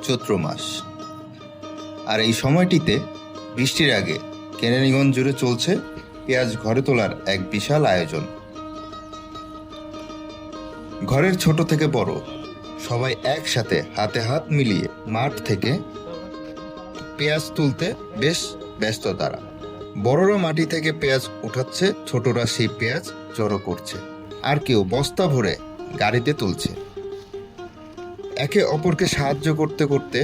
চৈত্র মাস, আর এই সময়টিতে বৃষ্টির আগে কেরানীগঞ্জ জুড়ে চলছে পেঁয়াজ ঘরে তোলার এক বিশাল আয়োজন। ঘরের ছোট থেকে বড় সবাই একসাথে হাতে হাত মিলিয়ে মাঠ থেকে পেঁয়াজ তুলতে বেশ ব্যস্ত তারা। বড়রা মাটি থেকে পেঁয়াজ উঠাচ্ছে, ছোটরা সেই পেঁয়াজ জড়ো করছে, আর কেউ বস্তা ভরে গাড়িতে তুলছে। একে অপরকে সাহায্য করতে করতে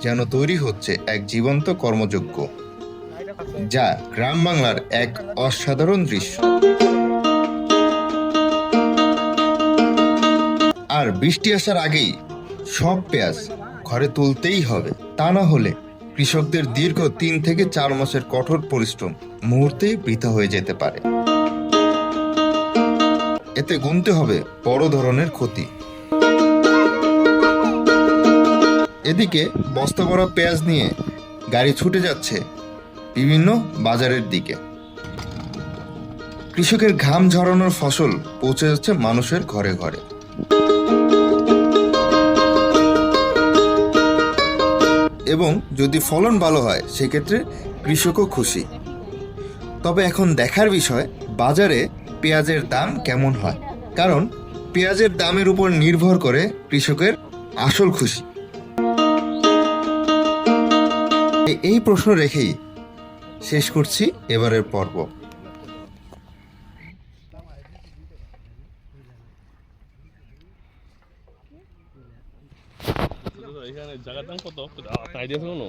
যেন তৈরি হচ্ছে এক জীবন্ত কর্মযজ্ঞ, যা গ্রাম বাংলার এক অসাধারণ দৃশ্য। আর বৃষ্টি আসার আগেই সব পেঁয়াজ ঘরে তুলতেই হবে, তা না হলে কৃষকদের দীর্ঘ 3 থেকে 4 মাসের কঠোর পরিশ্রম মুহূর্তেই বৃথা হয়ে যেতে পারে। এতে গুনতে হবে বড় ধরনের ক্ষতি। এদিকে বস্তা ভরা পেঁয়াজ নিয়ে গাড়ি ছুটে যাচ্ছে বিভিন্ন বাজারের দিকে। কৃষকের ঘাম ঝরানোর ফসল পৌঁছে যাচ্ছে মানুষের ঘরে ঘরে। এবং যদি ফলন ভালো হয় সেক্ষেত্রে কৃষকও খুশি। তবে এখন দেখার বিষয় বাজারে পেঁয়াজের দাম কেমন হয়, কারণ পেঁয়াজের দামের উপর নির্ভর করে কৃষকের আসল খুশি। এই প্রশ্ন রেখেই শেষ করছি এবারের পর্ব। এখানে জায়গার দাম কত? আইডিয়া আছে কোনো?